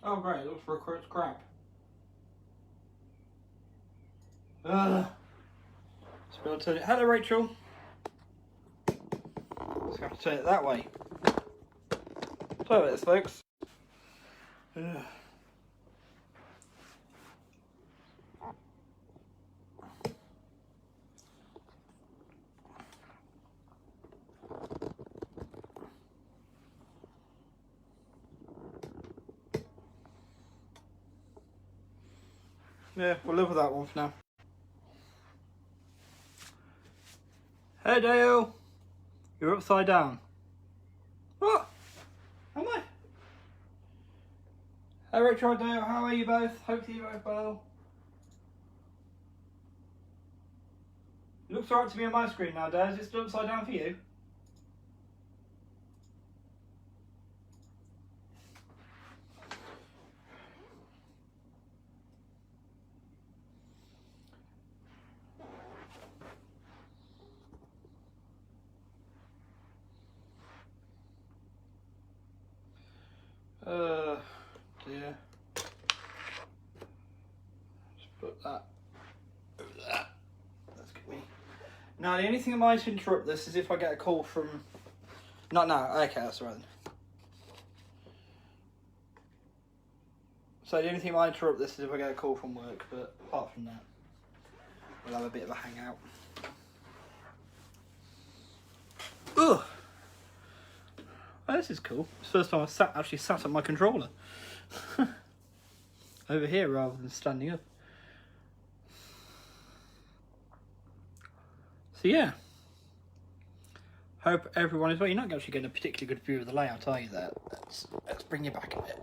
Oh great, it looks for a crap. Ugh. Just turn it. Hello Rachel. Just have to turn it that way. Sorry about this, folks. Ugh. Yeah, we'll live with that one for now. Hey Dale! You're upside down. What? Am I? Hey Rachel and Dale, how are you both? Hope you're both well. It looks alright to me on my screen now, Dale. Is it still upside down for you? Dear. Just put that over there. That's good me. Now, the only thing that might interrupt this is if I get a call from... Not now. Okay, that's all right then. So the only thing that might interrupt this is if I get a call from work, but apart from that, we'll have a bit of a hangout. Ugh! Oh, this is cool. It's the first time I've actually sat at my controller. Over here rather than standing up. So yeah. Hope everyone is well. You're not actually getting a particularly good view of the layout, are you there? Let's bring you back a bit.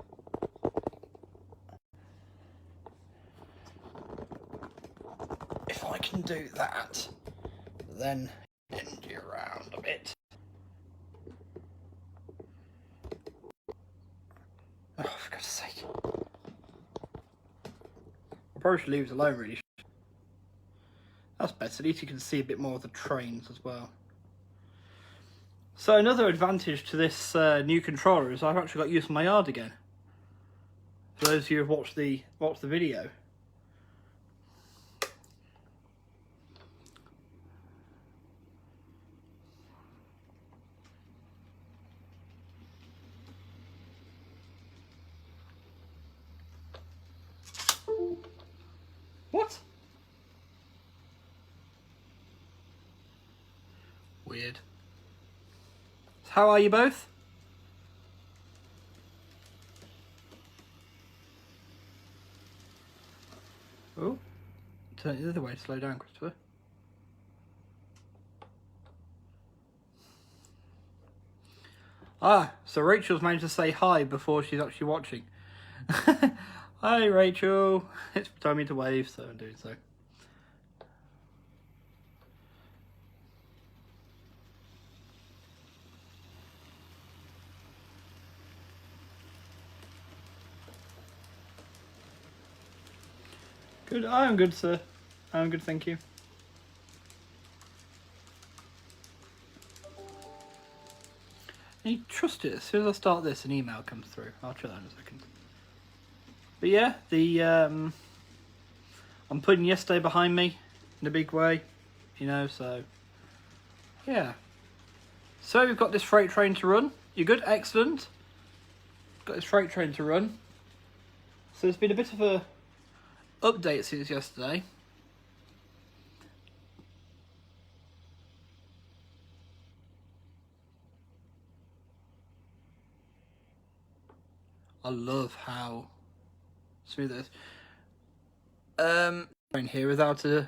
If I can do that, then bend you around a bit. Oh, for God's sake. I'll probably should leave it alone, really. That's better. At least you can see a bit more of the trains as well. So another advantage to this new controller is I've actually got use of my yard again. For those of you who've watched the video. What? Weird. How are you both? Oh, turn it the other way to slow down, Christopher. Ah, so Rachel's managed to say hi before she's actually watching. Hi Rachel. It's telling me to wave, so I'm doing so. Good. I'm good, sir. I'm good, thank you. And you trust it. As soon as I start this, an email comes through. I'll try that in a second. But yeah, I'm putting yesterday behind me in a big way, you know. So yeah. So we've got this freight train to run. You good? Excellent. Got this freight train to run. So there's been a bit of a update since yesterday. I love how smooth it is. In here without a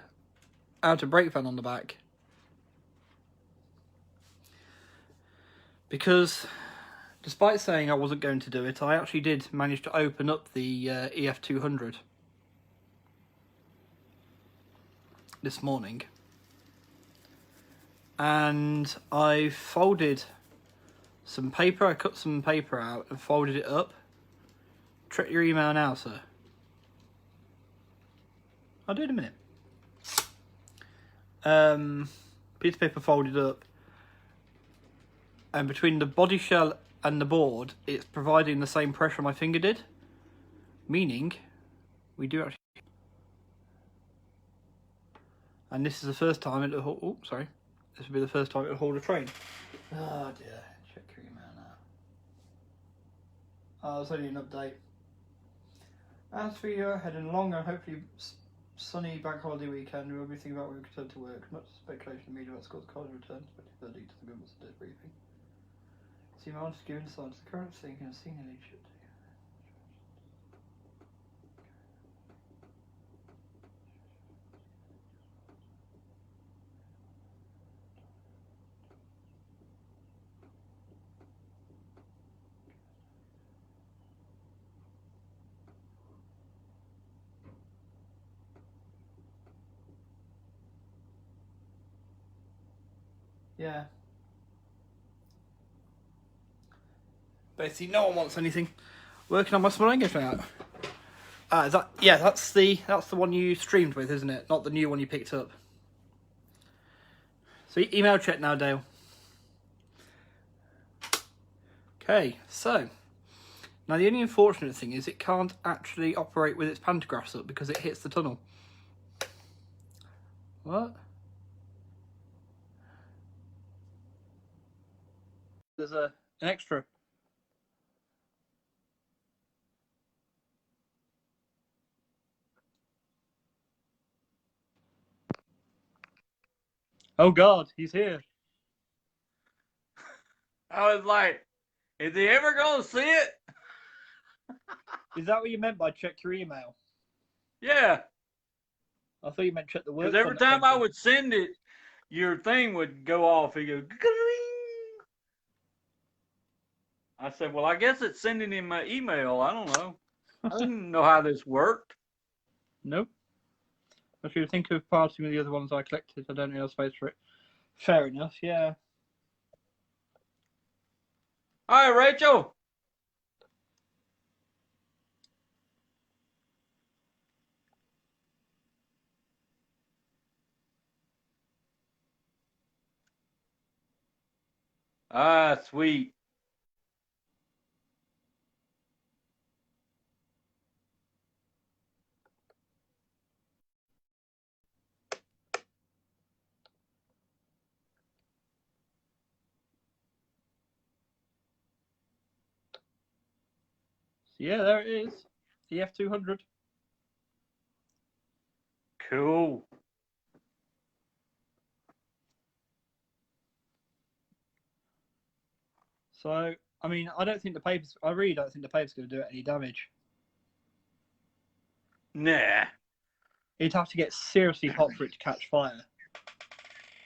brake van on the back, because despite saying I wasn't going to do it, I actually did manage to open up the EF200 this morning, and I folded some paper. I cut some paper out and folded it up. Check your email now, sir. I'll do it in a minute. Piece of paper folded up, and between the body shell and the board, it's providing the same pressure my finger did. meaning we do actually. And this is the first time it'll hold. Oh, sorry. This will be the first time it'll hold a train. Oh dear. Check your email now. Oh, it's only an update. As for you, heading along and hopefully sunny bank holiday weekend, we'll be thinking about when we return to work. Much speculation in the media about Scott's college return, especially the lead to the government's briefing. See, I'm just giving signs to the current thinking and senior leadership. Yeah. Basically, no one wants anything. Working on my small English now. Is that? Yeah, that's the one you streamed with, isn't it? Not the new one you picked up. So email check now, Dale. Okay, so now the only unfortunate thing is it can't actually operate with its pantographs up because it hits the tunnel. What? There's an extra. Oh God, he's here. I was like, is he ever going to see it? Is that what you meant by check your email? Yeah. I thought you meant check the work. Because every time I would send it, your thing would go off. It go, Gling! I said, well, I guess it's sending him my email. I don't know. I didn't know how this worked. Nope. I should think of parting with the other ones I collected. I don't have space for it. Fair enough, yeah. All right, Rachel. Ah, sweet. So yeah, there it is. The F200. Cool. So, I mean, I really don't think the paper's going to do it any damage. Nah. It'd have to get seriously hot for it to catch fire.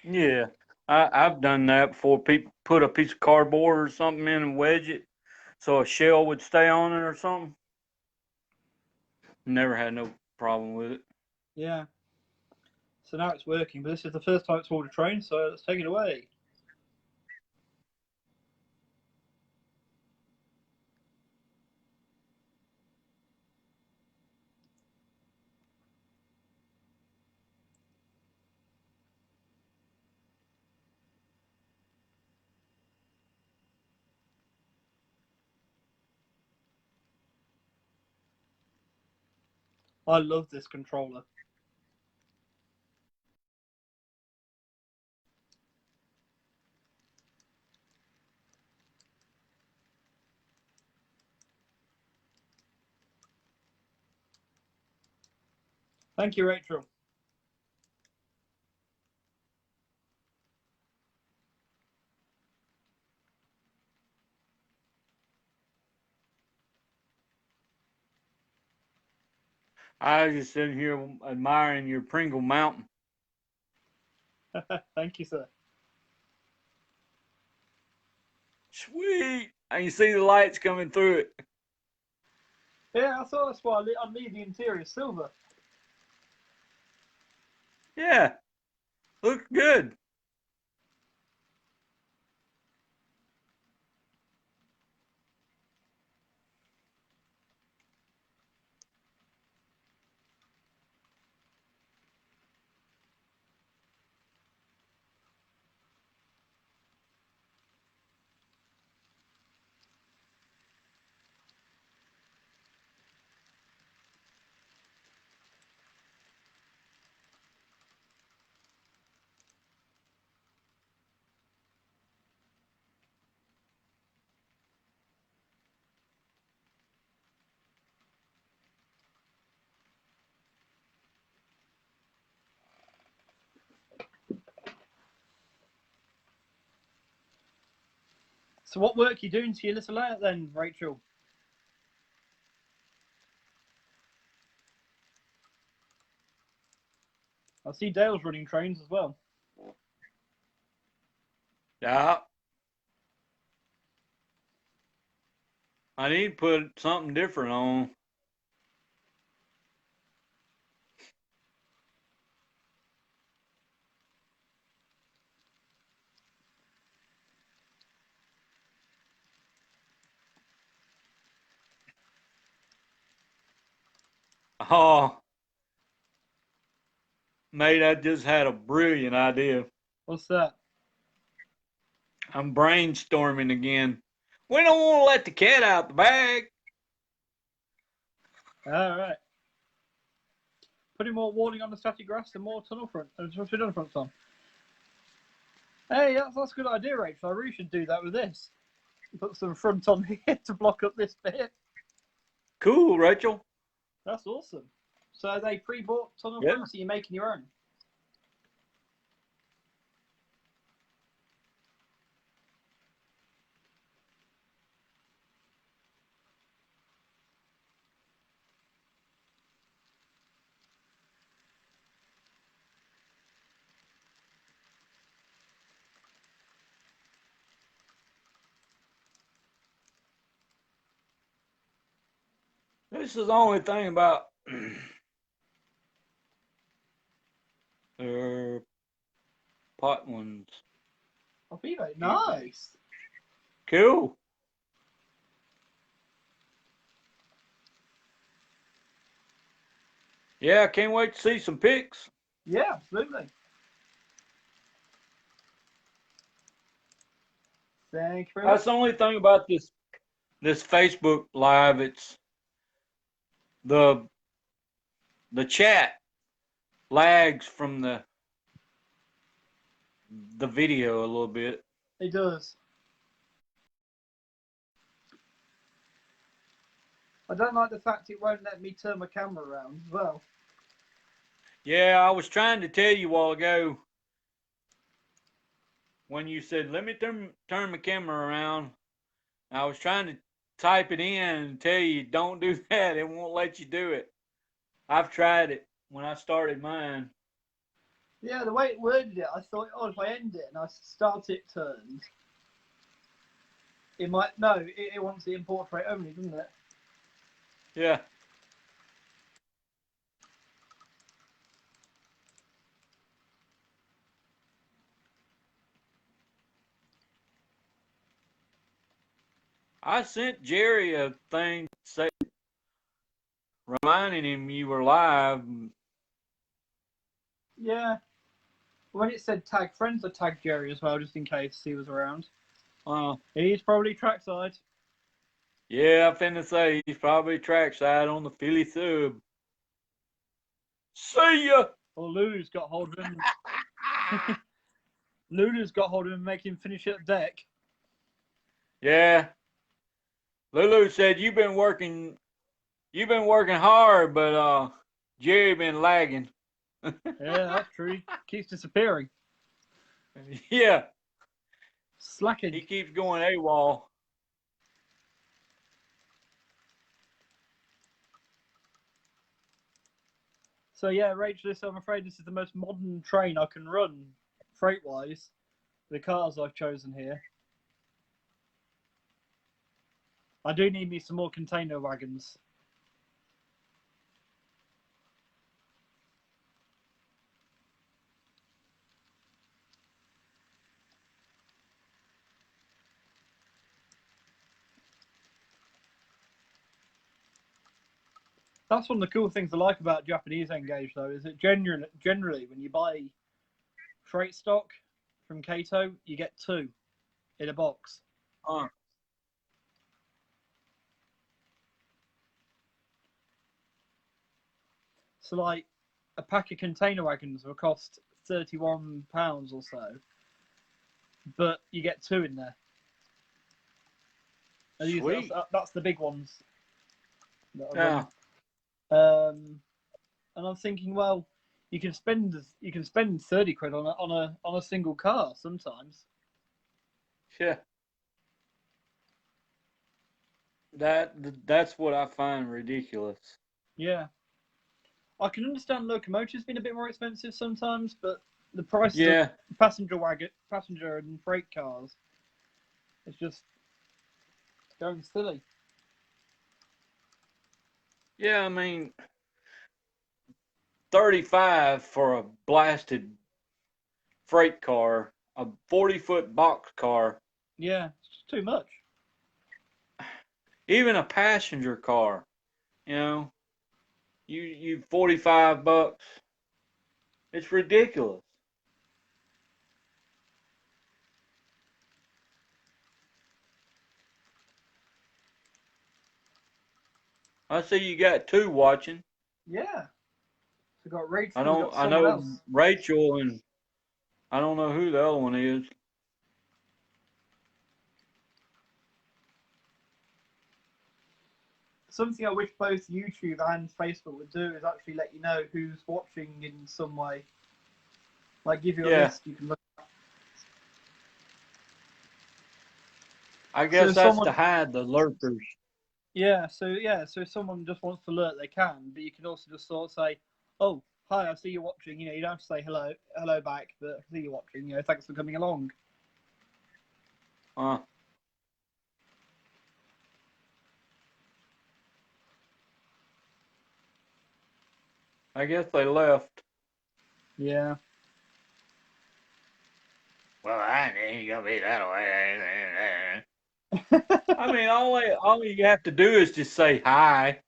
Yeah. I've done that before. People put a piece of cardboard or something in and wedge it so a shell would stay on it or something. Never had no problem with it. Yeah. So now it's working, but this is the first time it's hauled a train, so let's take it away. I love this controller. Thank you, Rachel. I was just sitting here admiring your Pringle Mountain. Thank you, sir. Sweet. I can see the lights coming through it. Yeah, I thought that's why I leave the interior silver. Yeah. Looks good. So what work are you doing to your little layout then, Rachel? I see Dale's running trains as well. Yeah. I need to put something different on. Oh, mate, I just had a brilliant idea. What's that? I'm brainstorming again. We don't want to let the cat out the bag. All right. Putting more warding on the static grass and more tunnel front. Tunnel front on. Hey, that's a good idea, Rachel. I really should do that with this. Put some front on here to block up this bit. Cool, Rachel. That's awesome. So they pre-bought tunnel Yeah. fronts, so you're making your own. This is the only thing about pot ones. Oh, very nice. Cool. Yeah, I can't wait to see some pics. Yeah, absolutely. Thank you very much. That's the only thing about this Facebook Live. It's the chat lags from the video a little bit. It does. I don't like the fact it won't let me turn my camera around as well. Yeah, I was trying to tell you a while ago when you said, let me turn my camera around. I was trying to type it in and tell you, don't do that. It won't let you do it. I've tried it when I started mine. Yeah, the way it worded it, I thought, oh, if I end it and I start it turned, it might, no, it wants the portrait only, doesn't it? Yeah. I sent Jerry a thing reminding him you were live. Yeah. When it said tag friends, I tagged Jerry as well, just in case he was around. He's probably trackside. Yeah, I'm finna say he's probably trackside on the Philly sub. See ya! Or Lulu's got hold of him. Lulu's got hold of him and make him finish at deck. Yeah. Lulu said you've been working hard, but Jerry been lagging. Yeah, that's true. He keeps disappearing. Yeah. Slacking. He keeps going AWOL. So yeah, Rachel, I'm afraid this is the most modern train I can run, freight-wise. The cars I've chosen here. I do need me some more container wagons. That's one of the cool things I like about Japanese Engage, though, is that generally when you buy freight stock from Kato, you get 2 in a box. So, like, a pack of container wagons will cost £31 or so, but you get 2 in there. Sweet. That's the big ones. Yeah. And I'm thinking, well, you can spend 30 quid on a single car sometimes. Yeah. That's what I find ridiculous. Yeah. I can understand locomotives being a bit more expensive sometimes, but the prices of Yeah, passenger and freight cars, it's just going silly. yeah. I mean, 35 for a blasted freight car, a 40-foot box car, Yeah, it's just too much. even a passenger car. You know, you $45. It's ridiculous. I see you got two watching. Yeah. So we got Rachel, I we don't. got I someone know else. Rachel, and I don't know who the other one is. Something I wish both YouTube and Facebook would do is actually let you know who's watching in some way. Like give you a Yeah, list you can look. I So guess if that's to someone, hide the lurkers. so if someone just wants to alert, they can. But you can also just sort of say, "Oh, hi, I see you watching." You know, you don't have to say hello back, but I see you watching. You know, thanks for coming along. Uh, I guess they left. Yeah. Well, I ain't gonna be that way. I mean, all you have to do is just say hi.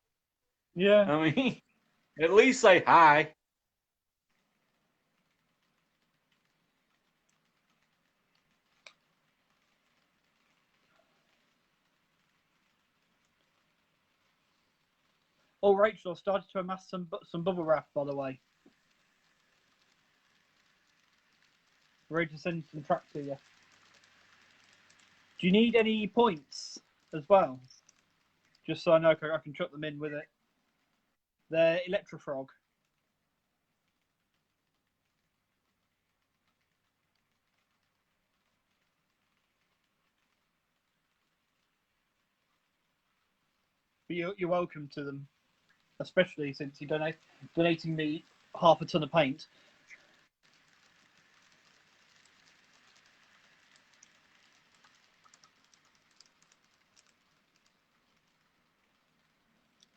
Yeah. I mean, at least say hi. Oh, Rachel, I started to amass some bubble wrap, by the way. Ready to send some track to you. Do you need any points as well? Just so I know I can chuck them in with it. They're Electrofrog. But you're welcome to them, especially since you're donating me half a ton of paint.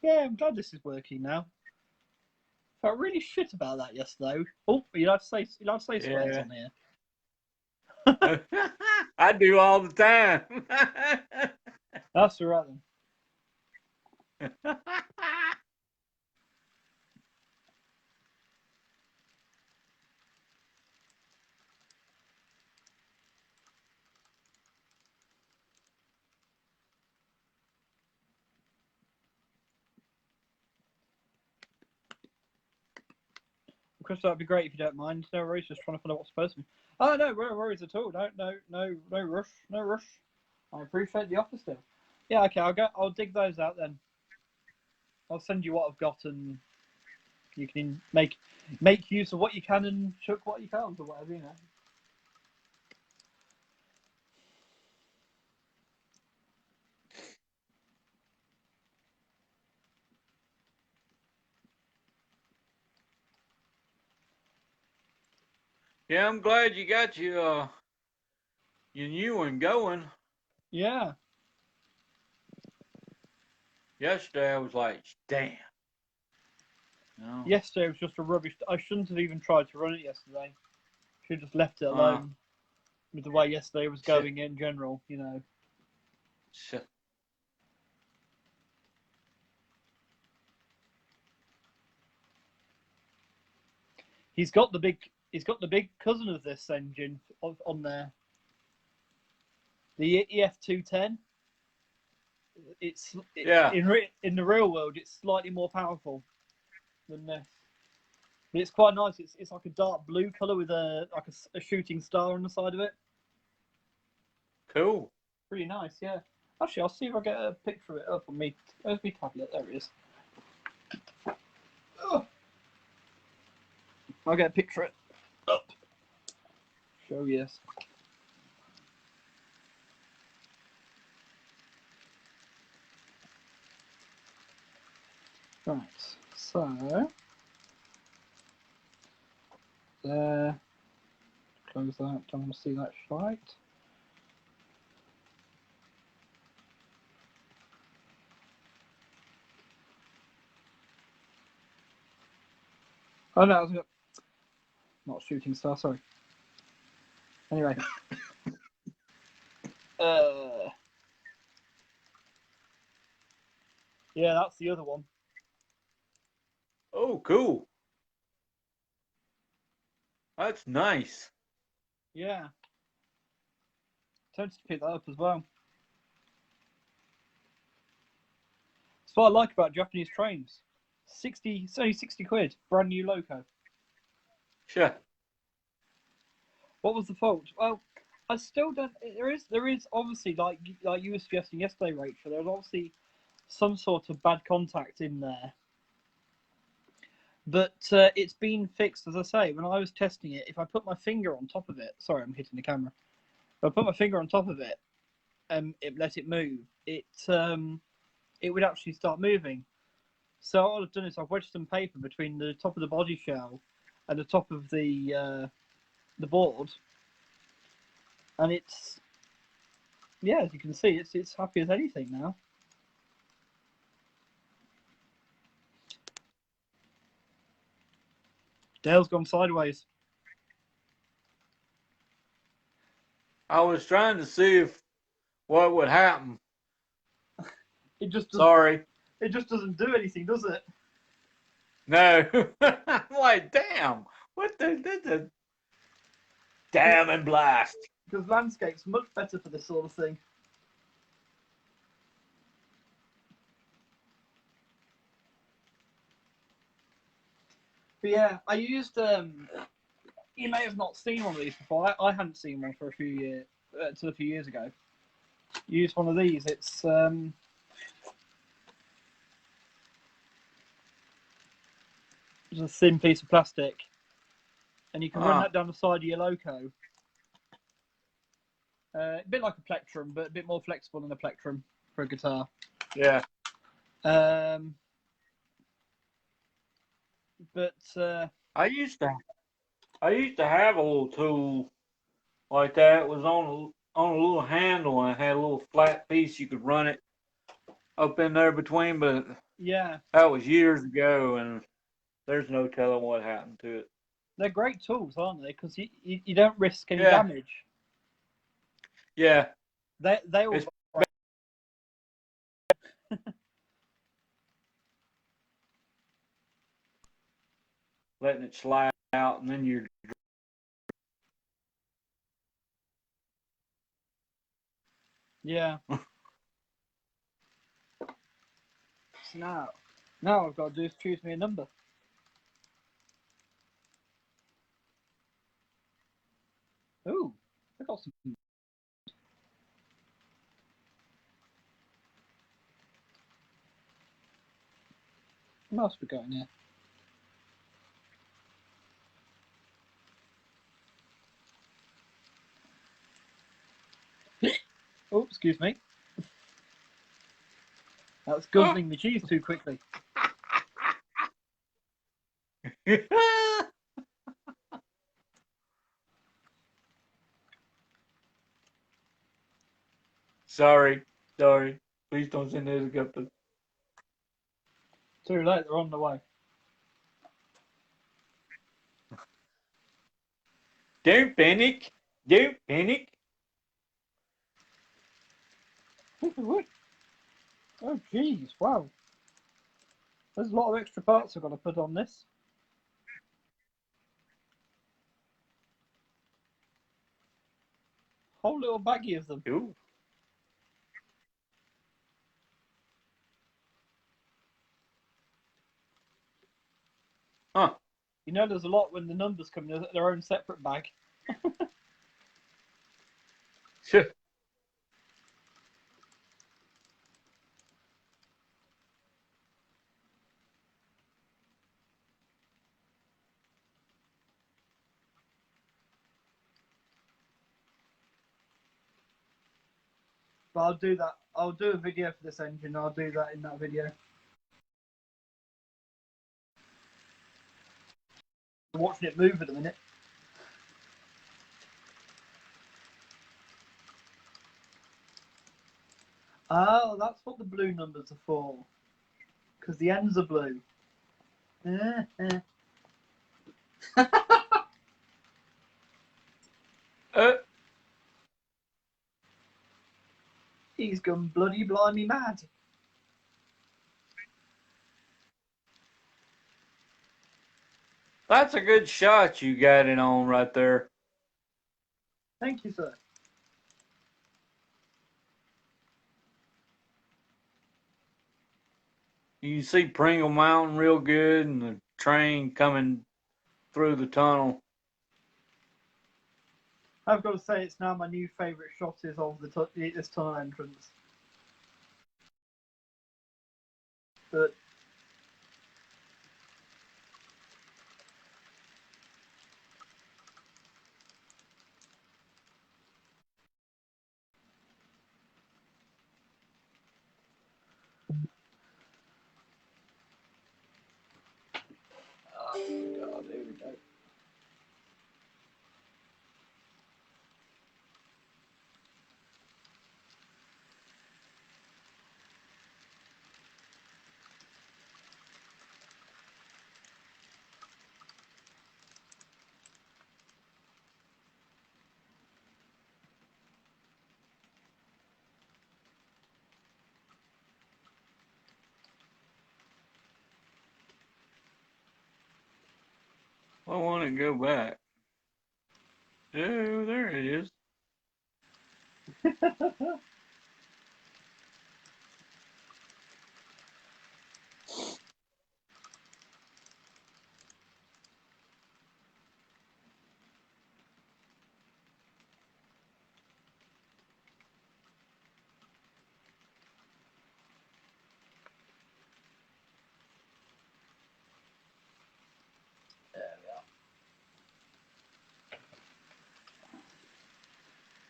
Yeah, I'm glad this is working now. Felt really shit about that yesterday. Oh, you're allowed to say swears Yeah, on here. I do all the time. That's all right then. Chris, that'd be great if you don't mind. No worries, just trying to find out what's supposed to be. Oh no, no worries at all. No rush, no rush. I appreciate the offer still. Yeah, okay, I'll dig those out then. I'll send you what I've got, and you can make use of what you can and chuck what you can't, or whatever, you know. Yeah, I'm glad you got your new one going. Yeah. Yesterday I was like, damn. No. Yesterday was just a rubbish. I shouldn't have even tried to run it yesterday. Should have just left it Uh, alone with the way yesterday was shit, going in general. You know, shit. he's got the big cousin of this engine on there, the EF210. Yeah, In the real world, it's slightly more powerful than this. But it's quite nice. It's like a dark blue color with a shooting star on the side of it. cool. Pretty nice, yeah. Actually, I'll see if I get a picture of it up on me. Where's my tablet? There it is. Oh, I'll get a picture of it up. Show yes. Right, so there. Close that. Don't want to see that shite. Oh no, I was not shooting star. Sorry. Anyway. Yeah, that's the other one. Oh, cool. That's nice. Yeah. Tempted to pick that up as well. That's what I like about Japanese trains. It's only 60 quid, brand new loco. Sure. What was the fault? Well, I still don't. There is obviously like you were suggesting yesterday, Rachel. There's obviously some sort of bad contact in there, but it's been fixed. As I say, when I was testing it, if I put my finger on top of it, sorry, I'm hitting the camera. If I put my finger on top of it, it let it move. It would actually start moving. So what I've done is I've wedged some paper between the top of the body shell and the top of the board, and it's, yeah, as you can see, it's happy as anything now. Dale's gone sideways. I was trying to see if what would happen. It just Sorry. It just doesn't do anything, does it? No. I'm like, damn. What the damn and blast. Because landscape's much better for this sort of thing. But yeah, I used you may have not seen one of these before. I hadn't seen one for a few years till a few years ago. Used one of these. It's a thin piece of plastic, and you can run that down the side of your loco. A bit like a plectrum, but a bit more flexible than a plectrum for a guitar. Yeah. But I used to have a little tool like that. It was on a little handle and it had a little flat piece you could run it up in there between, but yeah, that was years ago and there's no telling what happened to it. they're great tools, aren't they? Because you don't risk any Yeah. damage. Yeah. They all. Letting it slide out and then you're. Yeah. So now I've got to do is choose me a number. Ooh, I got some. What else we got in here? Oh, excuse me. That's guzzling the cheese too quickly. Sorry. Please don't send it to the. Too late, they're on the way. Don't panic. Don't panic. Oh, jeez, wow. There's a lot of extra parts I've got to put on this. Whole little baggie of them. Ooh. Huh. You know, there's a lot when the numbers come in their own separate bag. Sure. But I'll do that. I'll do a video for this engine. I'll do that in that video. watching it move at the minute. Oh, that's what the blue numbers are for. Because the ends are blue. He's gone bloody blimey mad. That's a good shot you got it on right there. Thank you, sir. You see Pringle Mountain real good and the train coming through the tunnel. I've got to say, it's now my new favourite shot is of this tunnel entrance. But oh God, here we go. I want to go back. Oh, there it is.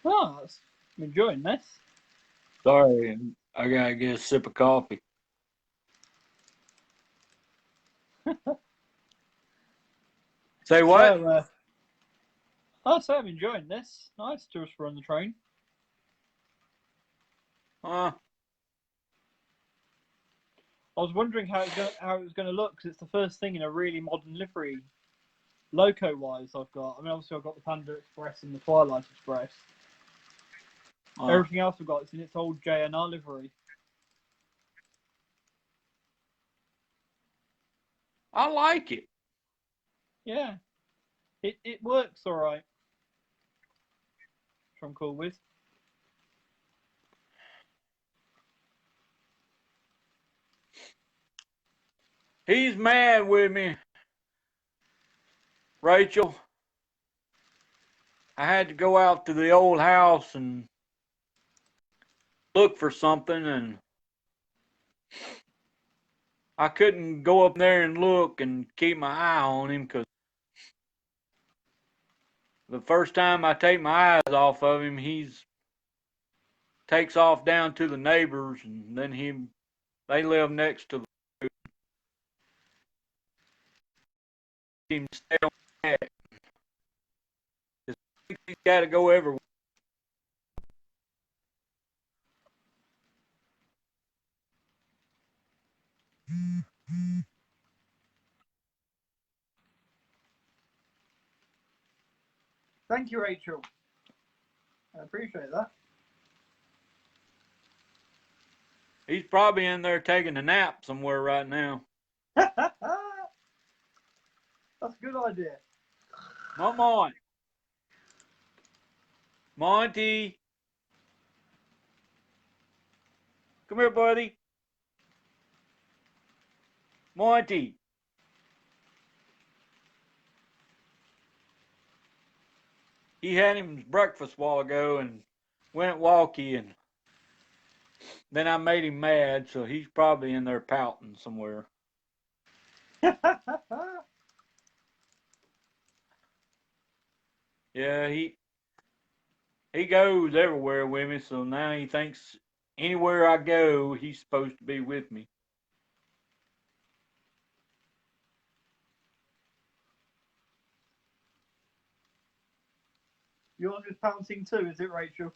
Oh, I'm enjoying this. Sorry, I gotta get a sip of coffee. Say what? So, I'll say I'm enjoying this. Nice to us run the train. Huh? I was wondering how it was going to look because it's the first thing in a really modern livery, loco-wise. I've got. I mean, obviously I've got the Panda Express and the Twilight Express. Everything else I've got is in its old JNR livery. I like it. Yeah, it works all right. Which I'm cool with. He's mad with me, Rachel. I had to go out to the old house and look for something, and I couldn't go up there and look and keep my eye on him because the first time I take my eyes off of him, he's takes off down to the neighbors, and then they live next to him. Stay on that. He's got to go everywhere. Thank you, Rachel. I appreciate that. He's probably in there taking a nap somewhere right now. That's a good idea. Come on. Monty. Come here, buddy. Monty. He had him breakfast a while ago and went walkie, and then I made him mad, so he's probably in there pouting somewhere. Yeah, he goes everywhere with me, so now he thinks anywhere I go, he's supposed to be with me. Yours is pouncing too, is it, Rachel?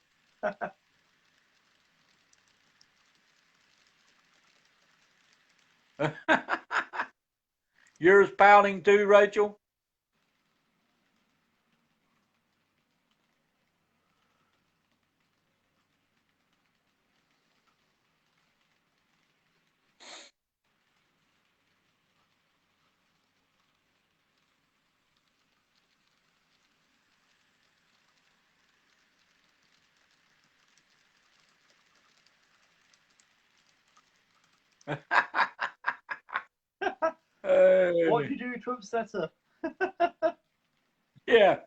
Yours pouting too, Rachel? What do you do to upset her? Yeah.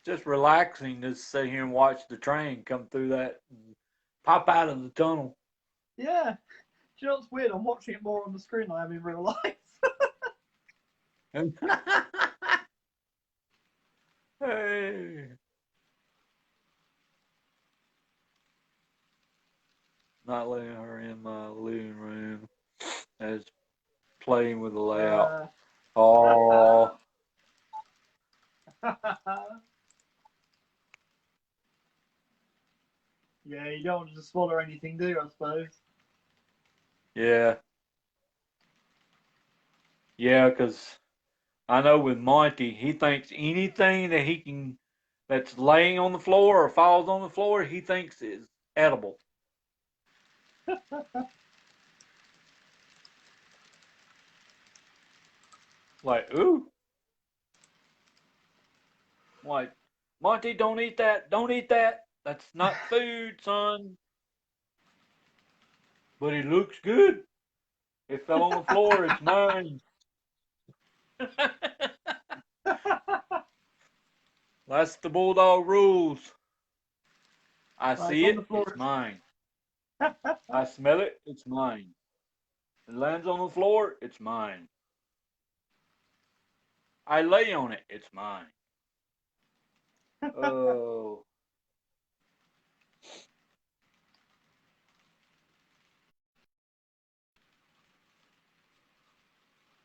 Just relaxing to sit here and watch the train come through that and pop out of the tunnel. Yeah. Do you know what's weird? I'm watching it more on the screen than I am in real life. Hey. Not letting her in my living room as playing with the layout. Oh, Yeah, you don't want to swallow anything, do you, I suppose? yeah. Yeah, because I know with Monty, he thinks anything that he can, that's laying on the floor or falls on the floor, he thinks is edible. Like, ooh, like, Monty, don't eat that. Don't eat that. That's not food, son. But it looks good. It fell on the floor. It's mine. That's the bulldog rules. I Right, it's see on the it. floor. It's mine. I smell it. It's mine. It lands on the floor. It's mine. I lay on it. It's mine. Oh.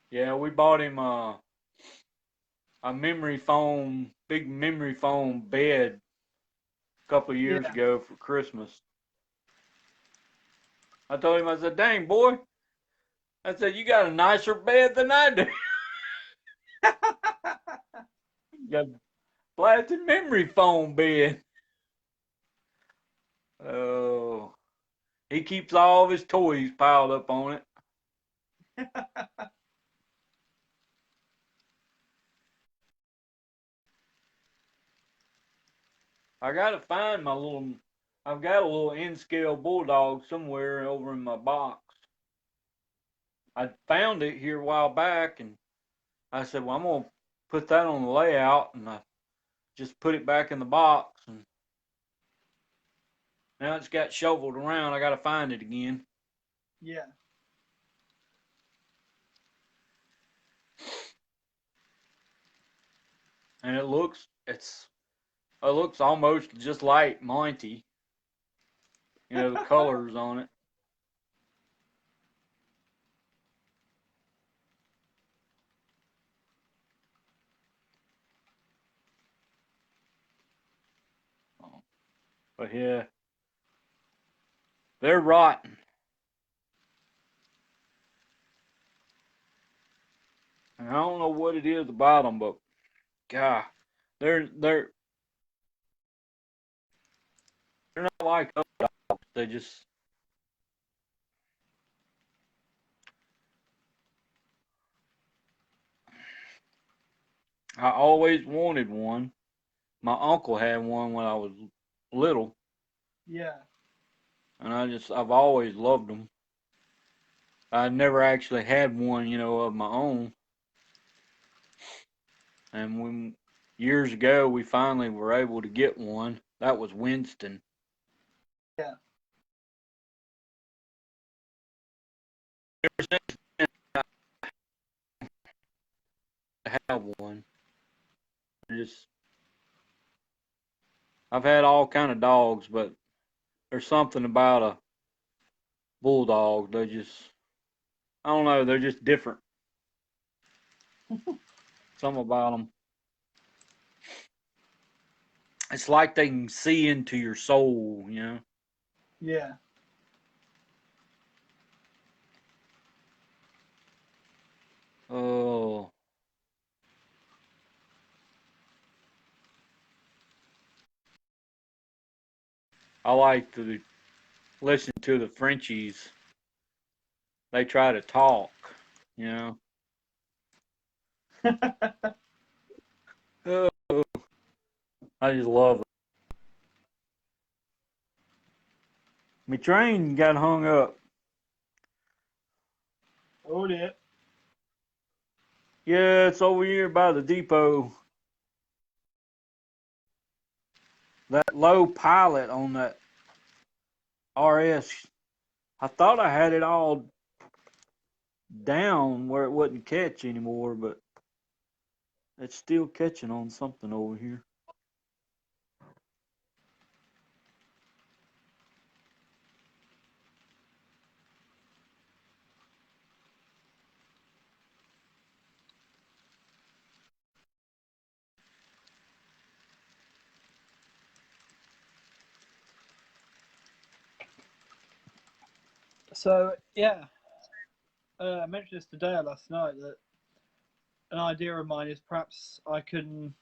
Yeah, we bought him a memory foam, big memory foam bed a couple of years Yeah. ago for Christmas. I told him, I said, dang, boy. I said, you got a nicer bed than I do. You got a blasted memory foam bed. Oh. He keeps all of his toys piled up on it. I gotta find my little. I've got a little N-scale bulldog somewhere over in my box. I found it here a while back, and I said, "Well, I'm gonna put that on the layout," and I just put it back in the box, and now it's got shoveled around. I gotta find it again. Yeah. And it looks almost just like Monty. You know, the colors on it. But yeah, they're rotten. And I don't know what it is about them, but God, they're they're not like other dogs. They just I always wanted one. My uncle had one when I was little, Yeah. and I've always loved them. I never actually had one, of my own. And when years ago we finally were able to get one, that was Winston. Yeah. have one. Just I've had all kind of dogs, but there's something about a bulldog. They just I don't know. They're just different. Something about them. It's like they can see into your soul, you know. Yeah. Oh, I like to listen to the Frenchies. They try to talk, you know. Oh, I just love it. My train got hung up. Oh dear. Yeah, it's over here by the depot. That low pilot on that RS, I thought I had it all down where it wouldn't catch anymore, but it's still catching on something over here. So yeah, I mentioned this today or last night that an idea of mine is perhaps I can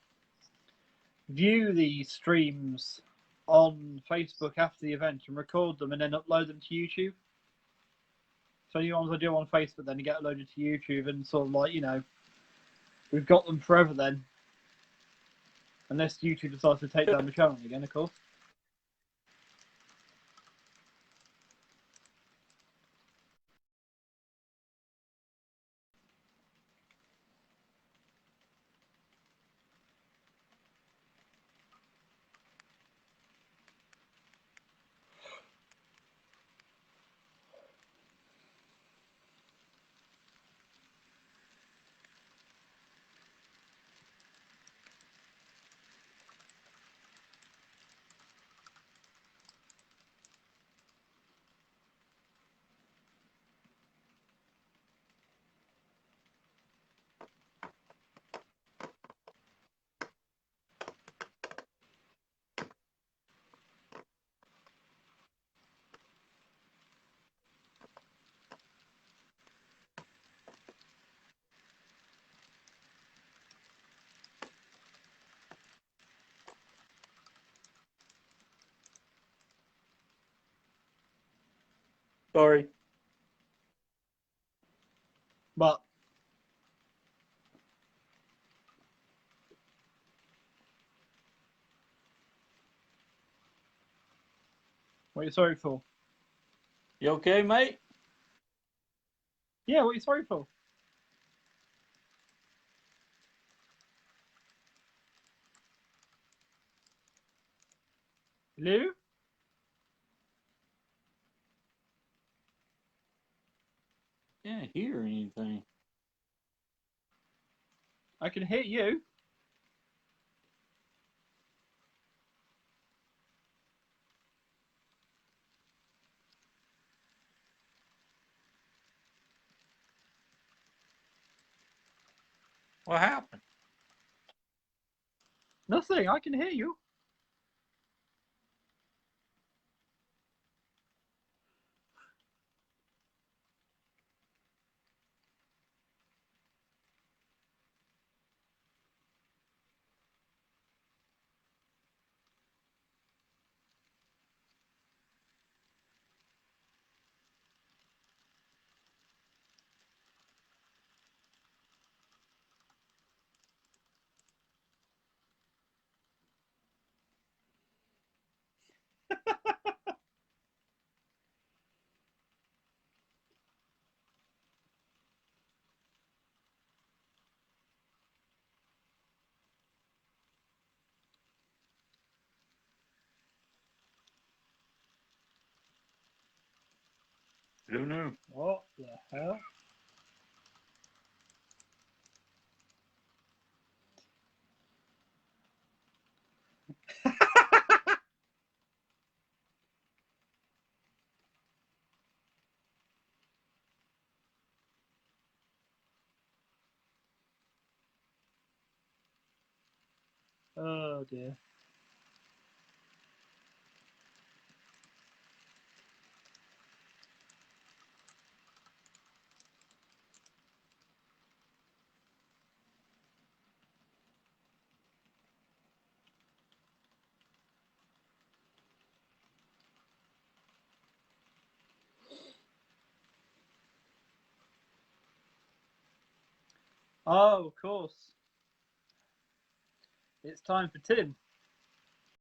view the streams on Facebook after the event and record them and then upload them to YouTube. So any ones I do on Facebook then get uploaded to YouTube and sort of like, we've got them forever then. Unless YouTube decides to take down the channel again, of course. Sorry. But what are you sorry for? You okay, mate? Yeah, what are you sorry for? Hello? Can't hear anything. I can hear you. What happened? Nothing, I can hear you. I don't know. What the hell? Oh dear. Oh, of course. It's time for Tim.